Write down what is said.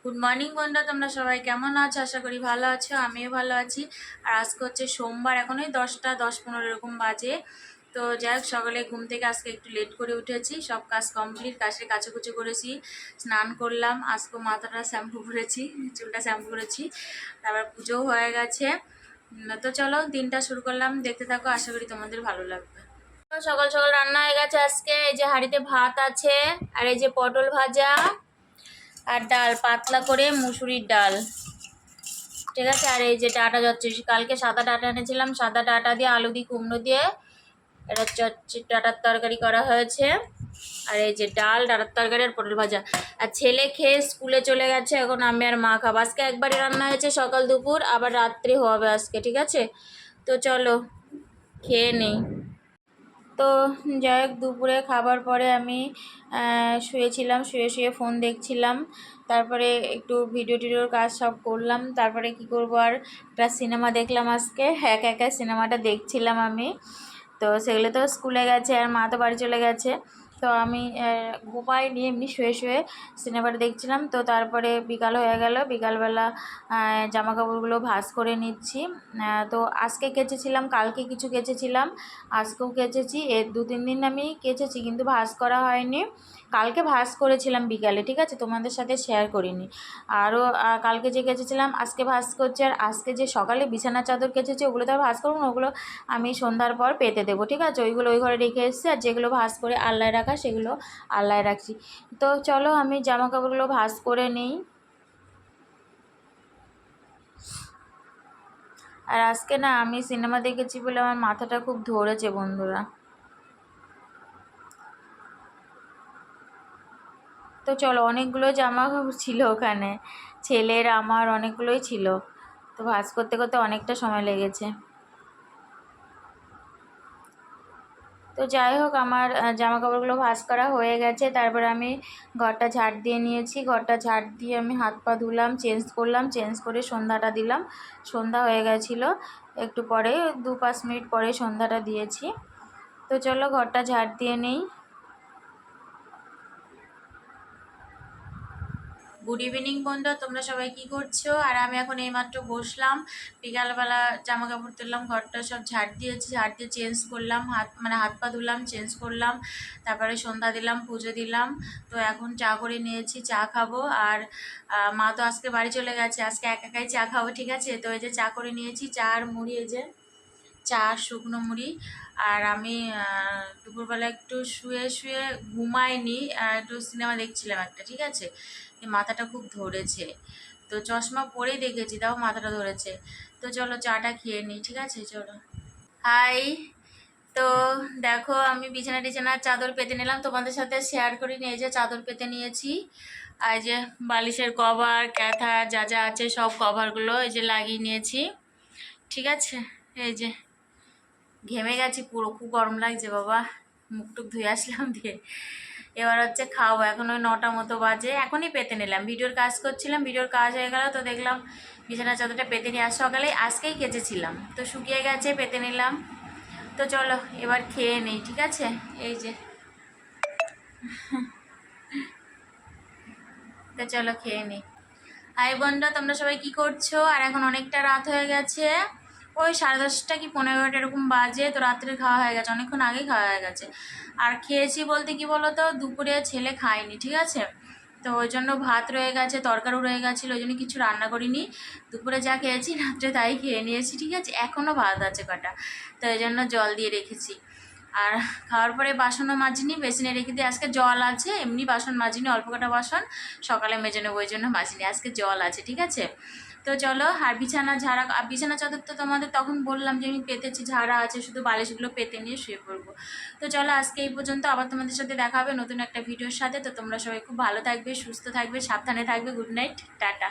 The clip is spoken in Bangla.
গুড মর্নিং বন্ধুরা, তোমরা সবাই কেমন আছো? আশা করি ভালো আছো, আমিও ভালো আছি। আর আজকে হচ্ছে সোমবার, এখন ওই 10টা 10-15 এরকম বাজে। তো যাই হোক, সকালে ঘুম থেকে আজকে একটু লেট করে উঠেছি, সব কাজ কমপ্লিট, কাচাকুচি করেছি, স্নান করলাম, আজকে মাথাটা শ্যাম্পু করেছি, চুলটা শ্যাম্পু করেছি, তারপর পুজোও হয়ে গেছে। তো চলো দিনটা শুরু করলাম, দেখতে থাকো, আশা করি তোমাদের ভালো লাগবে। সকাল সকাল রান্না হয়ে গেছে আজকে। এই যে হাঁড়িতে ভাত আছে, আর এই যে পটল ভাজা আর ডাল, পাতলা করে মুসুরির ডাল, ঠিক আছে। আর এই যে ডাটা যাচ্ছে, কালকে সাদা ডাটা এনেছিলাম, সাদা ডাটা দিয়ে আলু দিয়ে কুমড়ো দিয়ে এটা ডাটার তরকারি করা হয়েছে। আর এই যে ডাল, ডাটার তরকারি আর পটল ভাজা। আর ছেলে খেয়ে স্কুলে চলে গেছে, এখন আমি আর মা খাবো। আজকে একবারই রান্না হয়েছে, সকাল দুপুর, আবার রাত্রি হবে আজকে, ঠিক আছে। তো চলো খেয়ে নেই। তো যাই হোক, দুপুরে খাবার পরে আমি শুয়েছিলাম, শুয়ে শুয়ে ফোন দেখছিলাম, তারপরে একটু ভিডিওর কাজ সব করলাম, তারপরে কি করব, আর একটা সিনেমা দেখলাম আজকে, একা একা সিনেমাটা দেখছিলাম আমি। তো সেগুলো তো স্কুলে গেছে, আর মা তো বাড়ি চলে গেছে। তো আমি ঘুমাইনি, এমনি শুয়ে শুয়ে সিনেমাটা দেখছিলাম। তো তারপরে বিকাল হয়ে গেল, বিকালবেলা জামা কাপড়গুলো ভাঁজ করে নিচ্ছি। তো আজকে কেচেছিলাম, কালকে কিছু কেচেছিলাম, আজকেও কেচেছি। 2-3 দিন আমি কেচেছি, কিন্তু ভাঁজ করা হয়নি। কালকে ভাঁজ করেছিলাম বিকালে, ঠিক আছে, তোমাদের সাথে শেয়ার করিনি। আরও কালকে যে কেচেছিলাম আজকে ভাঁজ করছি। আর আজকে যে সকালে বিছানার চাদর কেচেছি, ওগুলো তো আর ভাঁজ করবো না, ওগুলো আমি সন্ধ্যার পর পেতে দেবো, ঠিক আছে। ওইগুলো ওই ঘরে রেখে এসেছি, আর যেগুলো ভাঁজ করে আল্লায় রাখা সেগুলো আল্লায় রাখছি। তো চলো আমি জামা কাপড়গুলো ভাঁজ করে নিই। আর আজকে না আমি সিনেমা দেখেছি বলে আমার মাথাটা খুব ধরেছে বন্ধুরা। তো চলো, অনেকগুলো জামা কাপড় ছিল ওখানে, ছেলের আমার অনেকগুলোই ছিল। তো ভাঁজ করতে করতে অনেকটা সময় লেগেছে। তো যাই হোক, আমার জামা কাপড়গুলো ভাঁজ করা হয়ে গেছে। তারপর আমি ঘরটা ঝাড় দিয়ে নিয়েছি, ঘরটা ঝাড় দিয়ে আমি হাত পা ধুলাম, চেঞ্জ করলাম, চেঞ্জ করে সন্ধ্যাটা দিলাম। সন্ধ্যা হয়ে গেছিলো, একটু পরে 2-5 মিনিট পরে সন্ধ্যাটা দিয়েছি। তো চলো ঘরটা ঝাড় দিয়ে নেই। গুড ইভিনিং বন্ধুরা, তোমরা সবাই কি করছো? আর আমি এখন এইমাত্র বসলাম, বিকালবেলা জামা কাপড় তুললাম, ঘরটা সব ঝাড় দিয়েছি, ঝাড় দিয়ে চেঞ্জ করলাম, হাত পা ধুলাম, চেঞ্জ করলাম, তারপরে সন্ধ্যা দিলাম, পুজো দিলাম। তো এখন চা করে নিয়েছি, চা খাবো। আর মা তো আজকে বাড়ি চলে গেছে, আজকে একাই চা খাবো, ঠিক আছে। তো এই যে চা করে নিয়েছি, চা আর মুড়ি, এই যে চা আর শুকনো মুড়ি। আর আমি দুপুরবেলা একটু শুয়ে শুয়ে ঘুমাইনি, একটু সিনেমা দেখছিলাম একটা, ঠিক আছে। মাথাটা খুব ধরেছে, তো চশমা পরেই দেখেছি, তাও মাথাটা ধরেছে। তো চলো চাটা খেয়ে নিই, ঠিক আছে, চলো। হাই। তো দেখো, আমি বিছানা টিছানার চাদর পেতে নিলাম, তোমাদের সাথে শেয়ার করি নিয়ে, যে চাদর পেতে নিয়েছি। আর যে বালিশের কভার, ক্যাথা যা যা আছে সব কভারগুলো এই যে লাগিয়ে নিয়েছি, ঠিক আছে। এই যে ঘেমে গেছি পুরো, খুব গরম লাগছে বাবা, মুখ টুক ধুয়ে আসলাম দিয়ে। এবার হচ্ছে খাবো, এখন ওই 9টা মতো বাজে, এখনই পেতে নিলাম, ভিডিওর কাজ করছিলাম, ভিডিওর কাজ হয়ে গেল। তো দেখলাম বিছানা চাদরটা পেতে নিয়ে সকালে আজকেই কেচেছিলাম, তো শুকিয়ে গেছে, পেতে নিলাম। তো চলো এবার খেয়ে নেই, ঠিক আছে। এই যে, তো চলো খেয়ে নিই। হাই বন্ধুরা, তোমরা সবাই কি করছো? আর এখন অনেকটা রাত হয়ে গেছে, ওই 10:30 কি 11:15 এরকম বাজে। তো রাত্রে খাওয়া হয়ে গেছে, অনেকক্ষণ আগেই খাওয়া হয়ে গেছে। আর খেয়েছি বলতে কি বলো তো, দুপুরে ছেলে খায়নি, ঠিক আছে। তো ওই জন্য ভাত রয়ে গেছে, তরকারিও রয়ে গেছিলো, ওই জন্য কিছু রান্না করিনি। দুপুরে যা খেয়েছি রাত্রে তাই খেয়ে নিয়েছি, ঠিক আছে। এখনও ভাত আছে কটা, তো ওই জন্য জল দিয়ে রেখেছি। আর খাওয়ার পরে বাসনও মাজিনি, বেসিনে রেখে দিয়ে, আজকে জল আছে, এমনি বাসন মাজিনি, অল্প কটা বাসন সকালে মেজে নেবো, ওই জন্য মাজিনি, আজকে জল আছে, ঠিক আছে। তো চলো, আর বিছানা চাদর তো তোমাদের তখন বললাম যে আমি পেতেছি, ঝাড়া আছে, শুধু বালিশগুলো পেতে নিয়ে শুয়ে পড়বো। তো চলো আজকে এই পর্যন্ত, আবার তোমাদের সাথে দেখা হবে নতুন একটা ভিডিওর সাথে। তো তোমরা সবাই খুব ভালো থাকবে, সুস্থ থাকবে, সাবধানে থাকবে। Good night, tata.